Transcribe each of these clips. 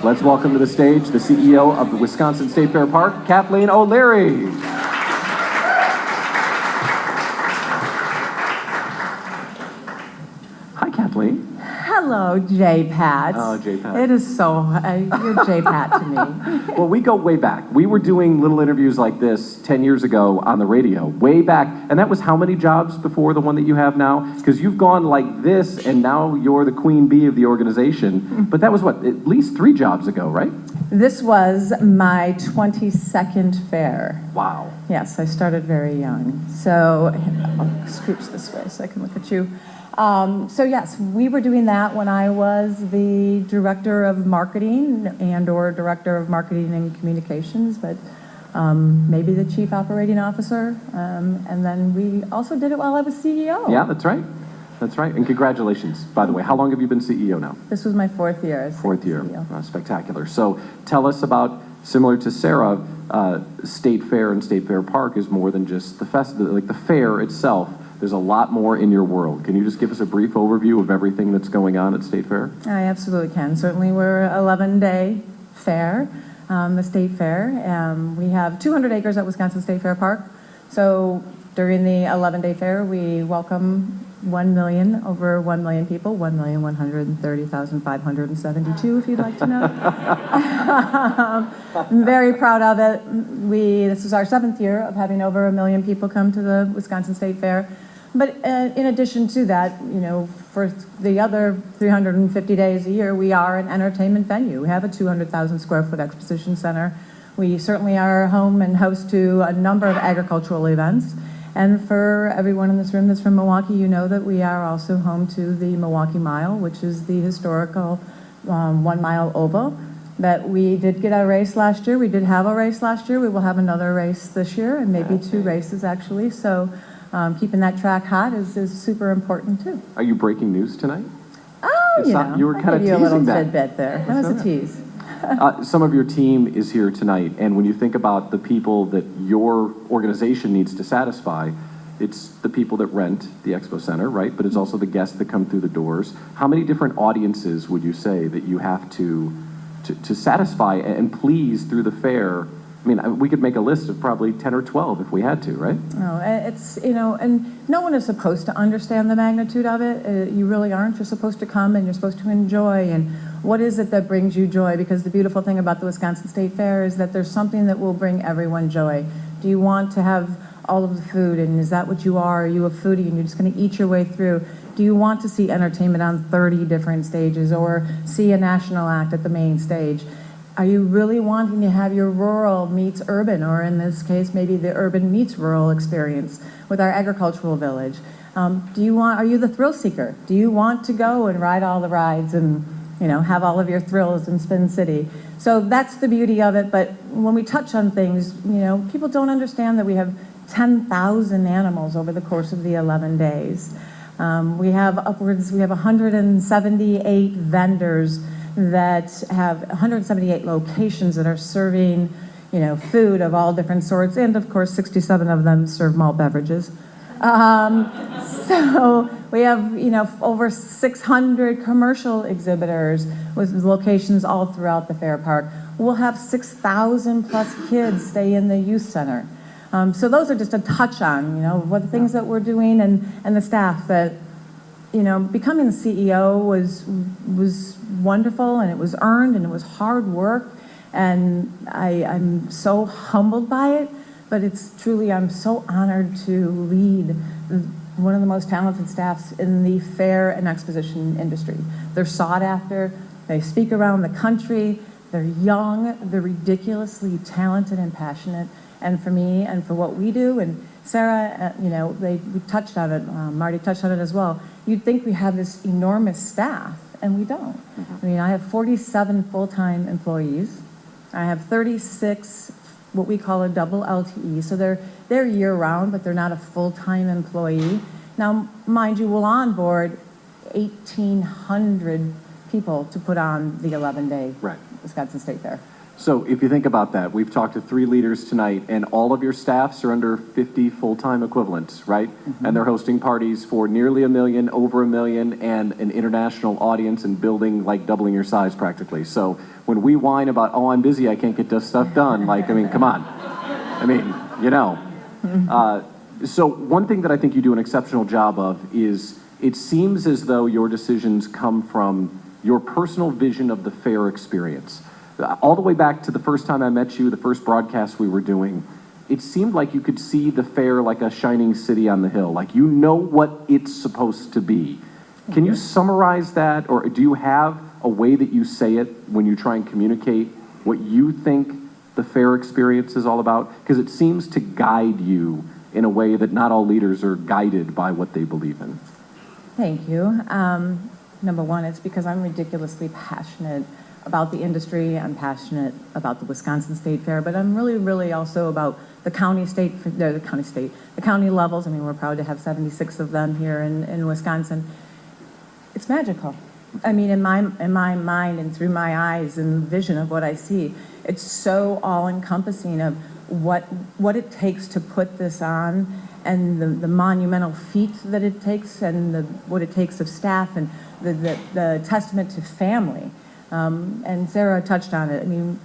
Let's welcome to the stage the CEO of the Wisconsin State Fair Park, Kathleen O'Leary. Hi, Kathleen. Hello, J-Pat. Oh, J-Pat. It is so, you're J-Pat to me. Well, we go way back. We were doing little interviews like this 10 years ago on the radio, way back. And that was how many jobs before the one that you have now? Because you've gone like this, and now you're the queen bee of the organization. But that was what, at least 3 jobs ago, right? This was my 22nd fair. Wow. Yes, I started very young. So, I'll scooch this way so I can look at you. So yes, we were doing that when I was the director of marketing or director of marketing and communications, but maybe the chief operating officer. And then we also did it while I was CEO. Yeah, that's right. That's right. And congratulations, by the way. How long have you been CEO now? This was my 4th year as 4th year. CEO. Spectacular. So tell us about, similar to Sara, State Fair and State Fair Park is more than just the like the fair itself. There's a lot more in your world. Can you just give us a brief overview of everything that's going on at State Fair? I absolutely can. Certainly we're an 11-day fair, the State Fair. We have 200 acres at Wisconsin State Fair Park. So during the 11-day fair, we welcome over 1 million people, 1,130,572 if you'd like to know. I'm very proud of it. This is our 7th year of having over 1 million people come to the Wisconsin State Fair. But in addition to that, for the other 350 days a year, we are an entertainment venue. We have a 200,000 square foot exposition center. We certainly are home and host to a number of agricultural events. And for everyone in this room that's from Milwaukee, you know that we are also home to the Milwaukee Mile, which is the historical 1-mile oval that we did get a race last year. We did have a race last year. We will have another race this year, and maybe 2 races actually. So keeping that track hot is super important too. Are you breaking news tonight? Oh, you were kind of teasing a little that. tidbit there. That was a tease. Some of your team is here tonight, and when you think about the people that your organization needs to satisfy, it's the people that rent the Expo Center, right? But it's also the guests that come through the doors. How many different audiences would you say that you have to satisfy and please through the fair? I mean, we could make a list of probably 10 or 12 if we had to, right? Oh, it's, and no one is supposed to understand the magnitude of it. You really aren't. You're supposed to come and you're supposed to enjoy. And what is it that brings you joy? Because the beautiful thing about the Wisconsin State Fair is that there's something that will bring everyone joy. Do you want to have all of the food, and is that what you are? Are you a foodie and you're just going to eat your way through? Do you want to see entertainment on 30 different stages or see a national act at the main stage? Are you really wanting to have your rural meets urban, or in this case, maybe the urban meets rural experience with our agricultural village? Are you the thrill seeker? Do you want to go and ride all the rides and, have all of your thrills in Spin City? So that's the beauty of it. But when we touch on things, people don't understand that we have 10,000 animals over the course of the 11 days. We have 178 vendors that have 178 locations that are serving, food of all different sorts, and of course 67 of them serve malt beverages. So we have, over 600 commercial exhibitors with locations all throughout the fair park. We'll have 6,000 plus kids stay in the youth center. So those are just a touch on, what the things that we're doing and the staff that, becoming the CEO was wonderful, and it was earned, and it was hard work, and I'm so humbled by it, but it's truly, I'm so honored to lead one of the most talented staffs in the fair and exposition industry. They're sought after, they speak around the country, they're young, they're ridiculously talented and passionate, and for me and for what we do, and Sara, we touched on it, Marty touched on it as well. You'd think we have this enormous staff, and we don't. I mean, I have 47 full-time employees. I have 36 what we call a double LTE, so they're year-round, but they're not a full-time employee. Now, mind you, we'll onboard 1,800 people to put on the 11-day Wisconsin State Fair. So if you think about that, we've talked to 3 leaders tonight, and all of your staffs are under 50 full-time equivalents, right? And they're hosting parties for nearly 1 million, over 1 million, and an international audience, and building, like, doubling your size practically. So when we whine about, oh, I'm busy, I can't get this stuff done, like, I mean, come on. I mean, you know. So one thing that I think you do an exceptional job of is, it seems as though your decisions come from your personal vision of the fair experience. All the way back to the first time I met you, the first broadcast we were doing, it seemed like you could see the fair like a shining city on the hill. Like, you know what it's supposed to be. Can you summarize that, or do you have a way that you say it when you try and communicate what you think the fair experience is all about? Because it seems to guide you in a way that not all leaders are guided by what they believe in. Thank you. Number one, it's because I'm ridiculously passionate about the industry. I'm passionate about the Wisconsin State Fair, but I'm really, really also about the county levels. I mean, we're proud to have 76 of them here in Wisconsin. It's magical. I mean, in my mind and through my eyes and vision of what I see, it's so all-encompassing of what it takes to put this on, and the monumental feat that it takes, and what it takes of staff, and the testament to family. And Sara touched on it. I mean,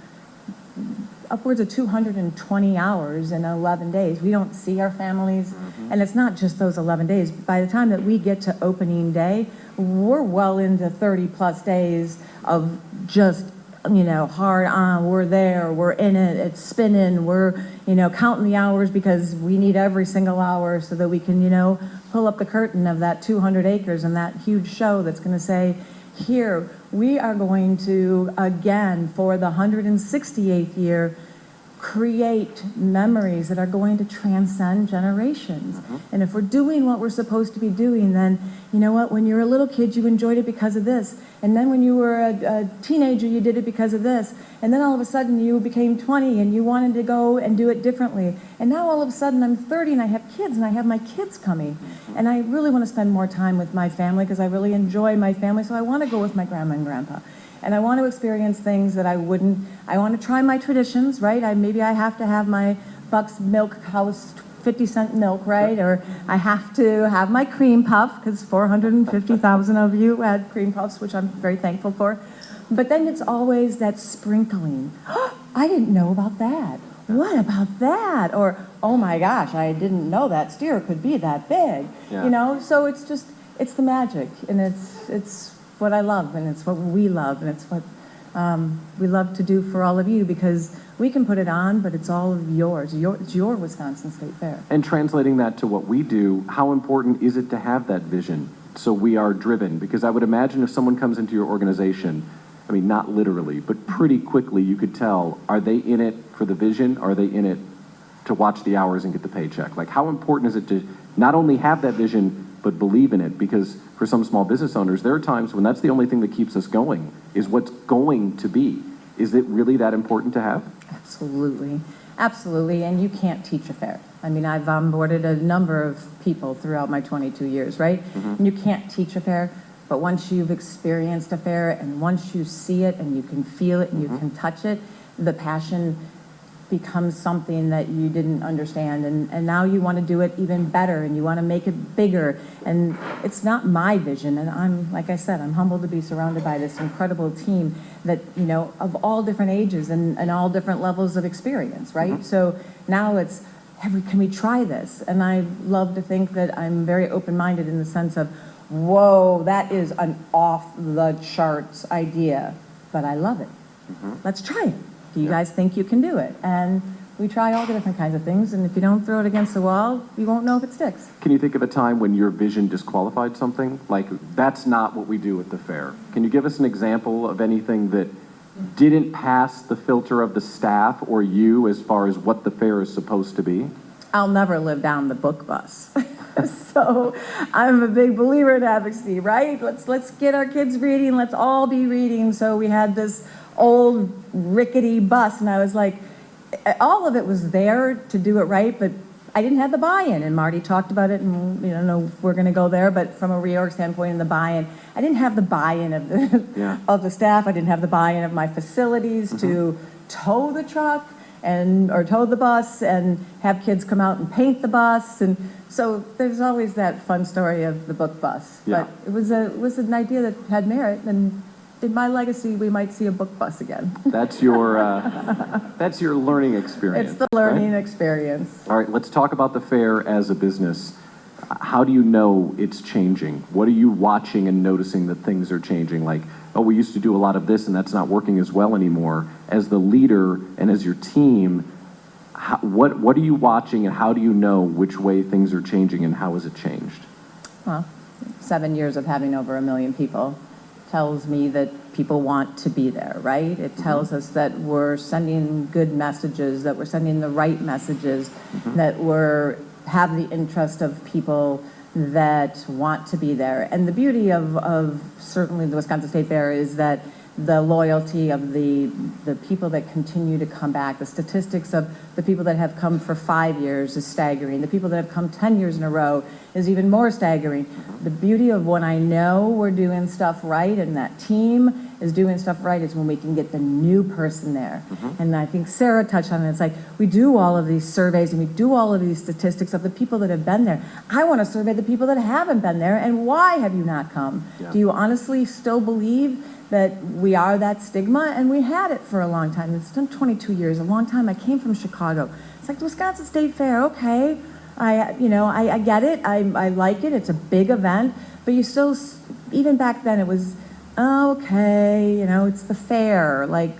upwards of 220 hours in 11 days. We don't see our families, and it's not just those 11 days. By the time that we get to opening day, we're well into 30 plus days of just, you know, hard on. We're there, we're in it, it's spinning, we're, you know, counting the hours because we need every single hour so that we can, you know, pull up the curtain of that 200 acres and that huge show that's going to say, here, we are going to, again, for the 168th year, create memories that are going to transcend generations. And if we're doing what we're supposed to be doing, then, you know what, when you're a little kid, you enjoyed it because of this. And then when you were a teenager, you did it because of this. And then all of a sudden you became 20 and you wanted to go and do it differently. And now all of a sudden I'm 30 and I have kids, and I have my kids coming. And I really want to spend more time with my family because I really enjoy my family. So I want to go with my grandma and grandpa. And I want to experience things that I wouldn't. I want to try my traditions, right? Maybe I have to have my Buck's Milk House 50-cent milk, right? Or I have to have my cream puff, because 450,000 of you had cream puffs, which I'm very thankful for. But then it's always that sprinkling. Oh, I didn't know about that. What about that? Or, oh my gosh, I didn't know that steer could be that big. Yeah. You know, so it's the magic, and it's what I love, and it's what we love, and it's what we love to do for all of you, because we can put it on, but it's all of yours. It's your Wisconsin State Fair. And translating that to what we do, how important is it to have that vision so we are driven? Because I would imagine if someone comes into your organization, I mean, not literally, but pretty quickly you could tell, are they in it for the vision? Are they in it to watch the hours and get the paycheck? Like, how important is it to not only have that vision, but believe in it? Because for some small business owners, there are times when that's the only thing that keeps us going, is what's going to be. Is it really that important to have? Absolutely. Absolutely. And you can't teach a fair. I mean, I've onboarded a number of people throughout my 22 years, right? And you can't teach a fair, but once you've experienced a fair, and once you see it and you can feel it and you can touch it, the passion becomes something that you didn't understand, and now you want to do it even better, and you want to make it bigger. And it's not my vision, and I'm, like I said, I'm humbled to be surrounded by this incredible team that, you know, of all different ages and all different levels of experience, right? So now it's, can we try this? And I love to think that I'm very open-minded in the sense of, whoa, that is an off-the-charts idea, but I love it. Let's try it. Do you guys think you can do it? And we try all the different kinds of things, and if you don't throw it against the wall, you won't know if it sticks. Can you think of a time when your vision disqualified something? Like, that's not what we do at the fair. Can you give us an example of anything that didn't pass the filter of the staff or you as far as what the fair is supposed to be? I'll never live down the book bus. So I'm a big believer in advocacy, right? Let's get our kids reading. Let's all be reading. So we had this old rickety bus, and I was like, all of it was there to do it right, but I didn't have the buy-in. And Marty talked about it, and you know, if we're going to go there, but from a reorg standpoint and the buy-in, I didn't have the buy-in of the of the staff. I didn't have the buy-in of my facilities to tow the truck or tow the bus and have kids come out and paint the bus. And so there's always that fun story of the book bus. Yeah. But it was an idea that had merit, and in my legacy, we might see a book bus again. That's your learning experience. It's the learning right? experience. All right, let's talk about the fair as a business. How do you know it's changing? What are you watching and noticing that things are changing? Like, oh, we used to do a lot of this and that's not working as well anymore. As the leader and as your team, what are you watching and how do you know which way things are changing and how has it changed? Well, 7 years of having over 1 million people tells me that people want to be there, right? It tells us that we're sending good messages, that we're sending the right messages, that we're have the interest of people that want to be there. And the beauty of certainly the Wisconsin State Fair is that the loyalty of the people that continue to come back, the statistics of the people that have come for 5 years is staggering. The people that have come 10 years in a row is even more staggering. The beauty of when I know we're doing stuff right and that team is doing stuff right is when we can get the new person there. And I think Sara touched on it. It's like we do all of these surveys and we do all of these statistics of the people that have been there. I want to survey the people that haven't been there and why have you not come? Yeah. Do you honestly still believe that we are that stigma? And we had it for a long time. It's done 22 years, a long time. I came from Chicago. It's like the Wisconsin State Fair, okay. I get it, I like it, it's a big event, but you still, even back then it was, okay, it's the fair, like,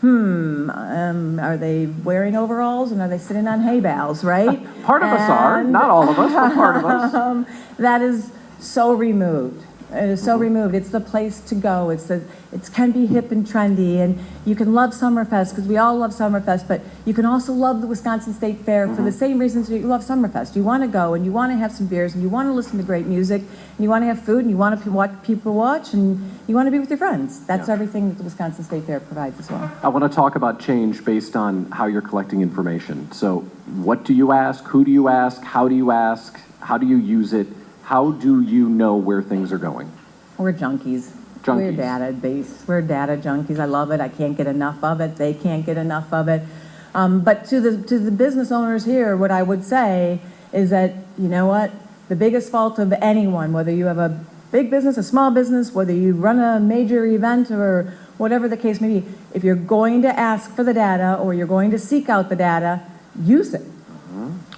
are they wearing overalls and are they sitting on hay bales, right? Part of us are, not all of us, but part of us. That is so removed. It is so removed. It's the place to go. It can be hip and trendy, and you can love Summerfest because we all love Summerfest, but you can also love the Wisconsin State Fair for the same reasons that you love Summerfest. You want to go and you want to have some beers and you want to listen to great music and you want to have food and you want to watch people watch and you want to be with your friends. That's everything that the Wisconsin State Fair provides as well. I want to talk about change based on how you're collecting information. So what do you ask? Who do you ask? How do you ask? How do you use it? How do you know where things are going? We're junkies. We're data-based. We're data junkies. I love it. I can't get enough of it. They can't get enough of it. But to the business owners here, what I would say is that, you know what? The biggest fault of anyone, whether you have a big business, a small business, whether you run a major event or whatever the case may be, if you're going to ask for the data or you're going to seek out the data, use it.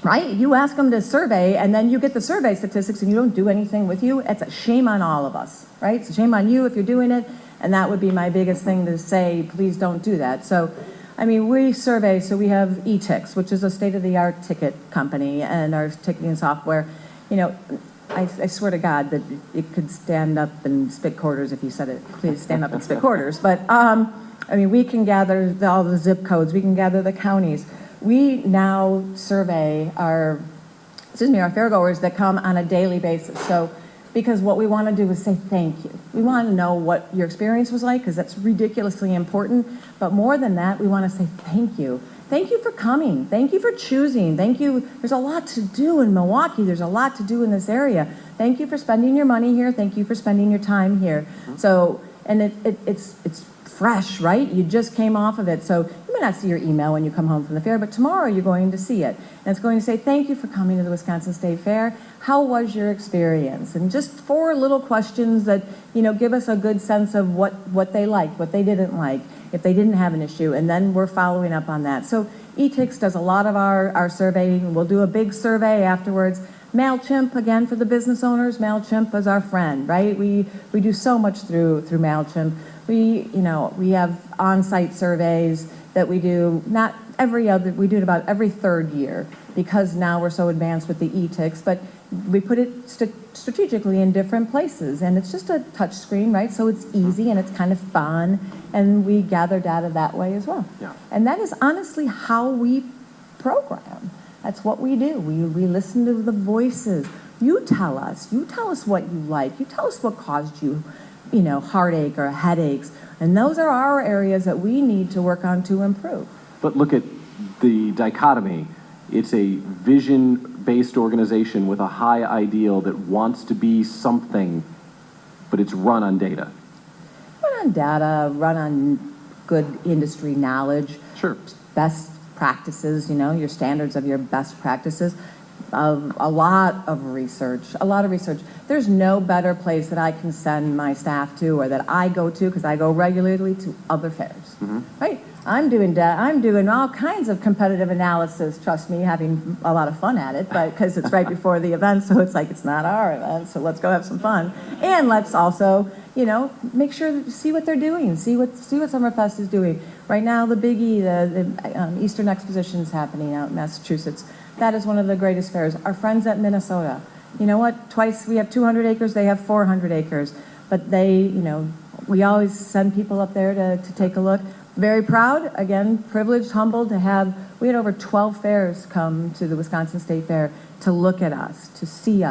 Right? You ask them to survey and then you get the survey statistics and you don't do anything with you. It's a shame on all of us, right? It's a shame on you if you're doing it. And that would be my biggest thing to say, please don't do that. So, I mean, we survey, so we have eTix, which is a state-of-the-art ticket company and our ticketing software. I swear to God that it could stand up and spit quarters if you said it. Please stand up and spit quarters. But, I mean, we can gather all the zip codes. We can gather the counties. We now survey our fairgoers that come on a daily basis. So, because what we want to do is say thank you. We want to know what your experience was like, because that's ridiculously important. But more than that, we want to say thank you. Thank you for coming. Thank you for choosing. Thank you. There's a lot to do in Milwaukee. There's a lot to do in this area. Thank you for spending your money here. Thank you for spending your time here. So, and it's fresh, right? You just came off of it. So you may not see your email when you come home from the fair, but tomorrow you're going to see it. And it's going to say, thank you for coming to the Wisconsin State Fair. How was your experience? And just 4 little questions that, give us a good sense of what they liked, what they didn't like, if they didn't have an issue. And then we're following up on that. So eTix does a lot of our surveying. We'll do a big survey afterwards. MailChimp, again, for the business owners, MailChimp is our friend, right? We do so much through MailChimp. We have on-site surveys that we do, we do it about every 3rd year because now we're so advanced with the eTix, but we put it strategically in different places and it's just a touch screen, right? So it's easy and it's kind of fun and we gather data that way as well. Yeah. And that is honestly how we program. That's what we do. We listen to the voices. You tell us what you like. You tell us what caused you heartache or headaches. And those are our areas that we need to work on to improve. But look at the dichotomy. It's a vision-based organization with a high ideal that wants to be something, but it's run on data. Run on data, run on good industry knowledge. Sure. Best practices, your standards of your best practices. A lot of research. There's no better place that I can send my staff to or that I go to, because I go regularly to other fairs, right? I'm doing all kinds of competitive analysis, trust me, having a lot of fun at it, but because it's right before the event, so it's like, it's not our event, so let's go have some fun. And let's also, make sure to see what they're doing, see what Summerfest is doing. Right now, the Biggie, the Eastern Exposition is happening out in Massachusetts. That is one of the greatest fairs. Our friends at Minnesota, you know what? Twice, we have 200 acres, they have 400 acres. But we always send people up there to take a look. Very proud, again, privileged, humbled to have, we had over 12 fairs come to the Wisconsin State Fair to look at us, to see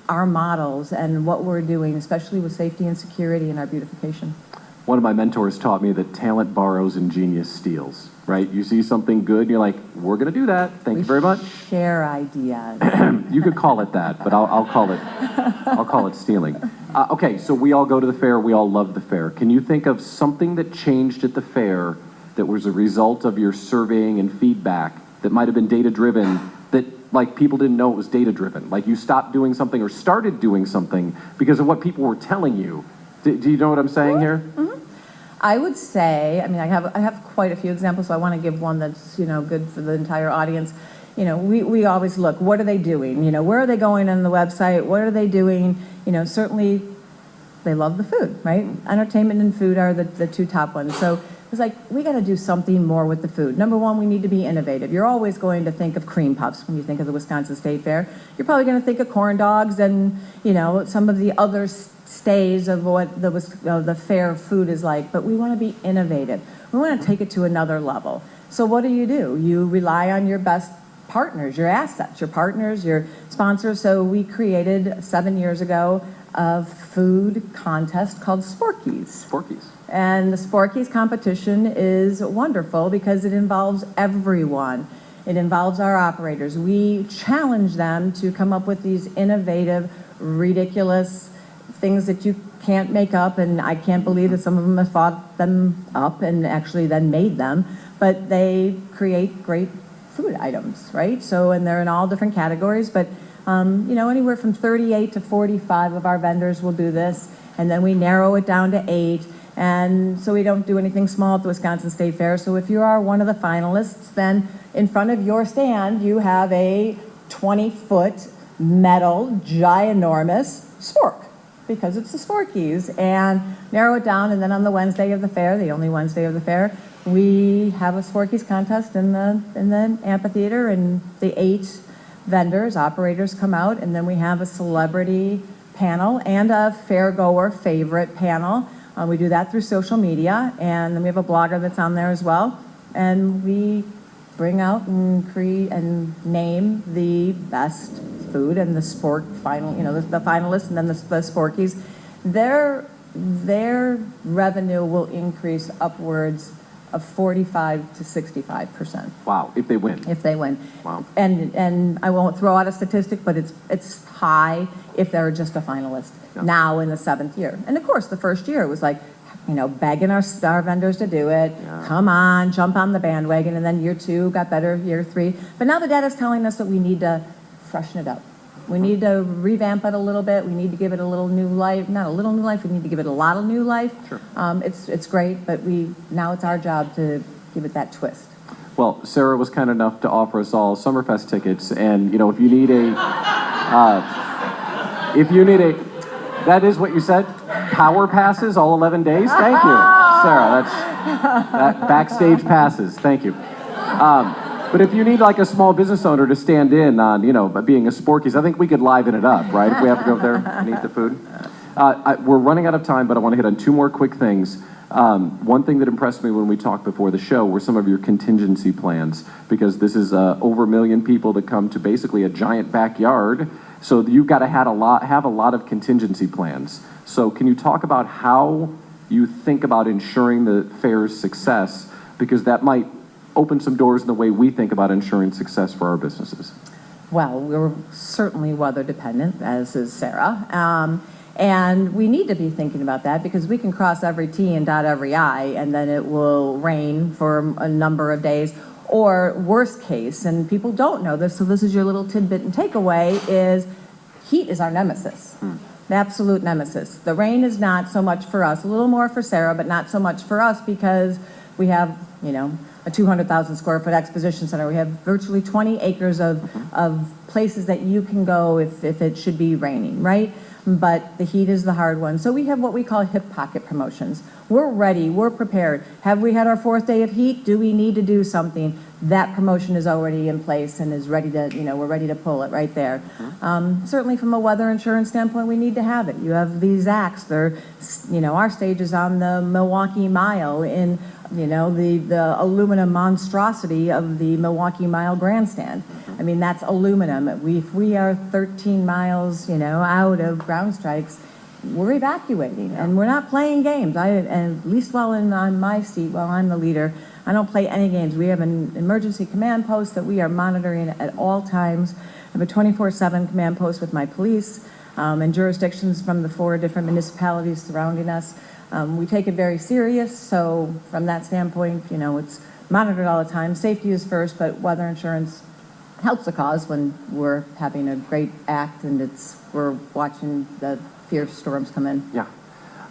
our models and what we're doing, especially with safety and security and our beautification. One of my mentors taught me that talent borrows and genius steals, right? You see something good, and you're like, we're going to do that. Thank you very much. Share ideas. You could call it that, but I'll call it stealing. Okay, so we all go to the fair. We all love the fair. Can you think of something that changed at the fair that was a result of your surveying and feedback that might have been data-driven, that like people didn't know it was data-driven? Like you stopped doing something or started doing something because of what people were telling you. Do you know what I'm saying here? Mm-hmm. I would say, I have quite a few examples, so I want to give one that's, good for the entire audience. We always look, what are they doing? Where are they going on the website? What are they doing? Certainly they love the food, right? Entertainment and food are the two top ones. So it's like, we got to do something more with the food. Number one, we need to be innovative. You're always going to think of cream puffs when you think of the Wisconsin State Fair. You're probably going to think of corn dogs and, some of the other stays of what the fair food is like, but we want to be innovative. We want to take it to another level. So what do? You rely on your best partners, your assets, your partners, your sponsors. So we created 7 years ago a food contest called Sporkies. Sporkies. And the Sporkies competition is wonderful because it involves everyone. It involves our operators. We challenge them to come up with these innovative, ridiculous things that you can't make up, and I can't believe that some of them have thought them up and actually then made them, but they create great food items, right? So, and they're in all different categories, but anywhere from 38 to 45 of our vendors will do this, and then we narrow it down to 8, and so we don't do anything small at the Wisconsin State Fair. So if you are one of the finalists, then in front of your stand, you have a 20-foot metal, ginormous spork, because it's the Sporkies, and narrow it down, and then on the Wednesday of the fair, the only Wednesday of the fair, we have a Sporkies contest in the amphitheater, and the 8 vendors, operators come out, and then we have a celebrity panel and a fairgoer favorite panel. We do that through social media, and then we have a blogger that's on there as well, and we bring out and create and name the best food and the sport final, the finalists, and then the Sporkies. Their revenue will increase upwards of 45 to 65%. Wow, if they win. If they win. Wow. And I won't throw out a statistic, but it's high if they're just a finalist. Yeah. Now in the 7th year. And of course, the first year it was like, begging our vendors to do it. Yeah. Come on, jump on the bandwagon. And then year 2 got better, year 3. But now the data's telling us that we need to freshen it up. We need to revamp it a little bit. We need to give it a little new life. Not a little new life, we need to give it a lot of new life. Sure. It's great, but now it's our job to give it that twist. Well, Sara was kind enough to offer us all Summerfest tickets, and if you need that is what you said? Power passes all 11 days? Thank you, Sara. That backstage passes. Thank you. But if you need like a small business owner to stand in on, being a Sporkies, I think we could liven it up, right? If we have to go up there and eat the food. We're running out of time, but I want to hit on 2 more quick things. One thing that impressed me when we talked before the show were some of your contingency plans, because this is over 1 million people that come to basically a giant backyard. So you've got to have a lot of contingency plans. So can you talk about how you think about ensuring the fair's success, because that might open some doors in the way we think about ensuring success for our businesses? Well, we're certainly weather dependent, as is Sara. And we need to be thinking about that because we can cross every T and dot every I, and then it will rain for a number of days. Or worst case, and people don't know this, so this is your little tidbit and takeaway, is heat is our nemesis. The absolute nemesis. The rain is not so much for us, a little more for Sara, but not so much for us because we have, a 200,000 square foot exposition center. We have virtually 20 acres of places that you can go if it should be raining, right? But the heat is the hard one. So we have what we call hip pocket promotions. We're ready, we're prepared. Have we had our 4th day of heat? Do we need to do something? That promotion is already in place and is ready to, we're ready to pull it right there. Certainly from a weather insurance standpoint, we need to have it. You have these acts, they're, our stage is on the Milwaukee Mile in, the aluminum monstrosity of the Milwaukee Mile grandstand. I mean, that's aluminum. If we are 13 miles, out of ground strikes, we're evacuating and we're not playing games. And at least on my seat, while I'm the leader, I don't play any games. We have an emergency command post that we are monitoring at all times. I have a 24/7 command post with my police and jurisdictions from the 4 different municipalities surrounding us. We take it very serious, so from that standpoint, it's monitored all the time. Safety is first, but weather insurance helps the cause when we're having a great act and we're watching the fierce storms come in. Yeah.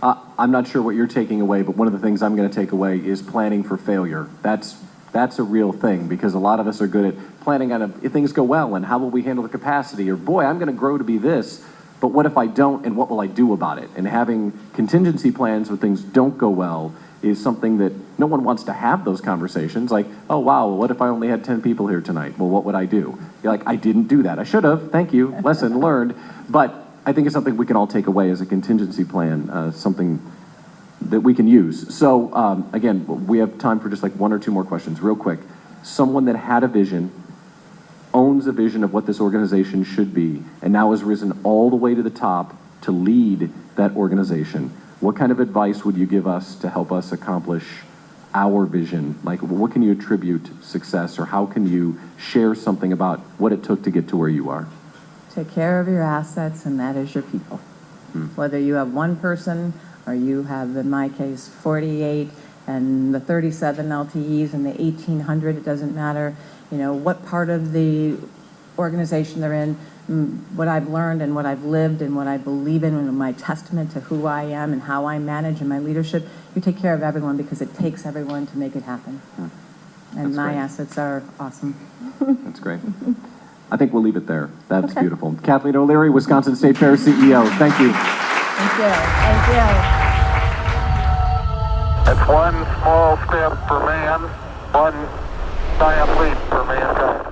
I'm not sure what you're taking away, but one of the things I'm going to take away is planning for failure. That's a real thing because a lot of us are good at planning on if things go well and how will we handle the capacity, or boy, I'm going to grow to be this, but what if I don't and what will I do about it? And having contingency plans when things don't go well is something that no one wants to have those conversations. Like, oh wow, what if I only had 10 people here tonight? Well, what would I do? You're like, I didn't do that. I should have. Thank you. Lesson learned. But I think it's something we can all take away as a contingency plan, something that we can use. So again, we have time for just like 1 or 2 more questions, real quick. Someone that had a vision, owns a vision of what this organization should be, and now has risen all the way to the top to lead that organization. What kind of advice would you give us to help us accomplish our vision? Like, what can you attribute success, or how can you share something about what it took to get to where you are? Take care of your assets, and that is your people. Whether you have 1 person or you have, in my case, 48 and the 37 LTEs and the 1,800, it doesn't matter, what part of the organization they're in. What I've learned and what I've lived and what I believe in and my testament to who I am and how I manage and my leadership, you take care of everyone because it takes everyone to make it happen. And my assets are awesome. That's great. I think we'll leave it there. That's beautiful. Kathleen O'Leary, Wisconsin State Fair CEO. Thank you. Thank you. Thank you. It's 1 small step for man, 1 giant leap for mankind.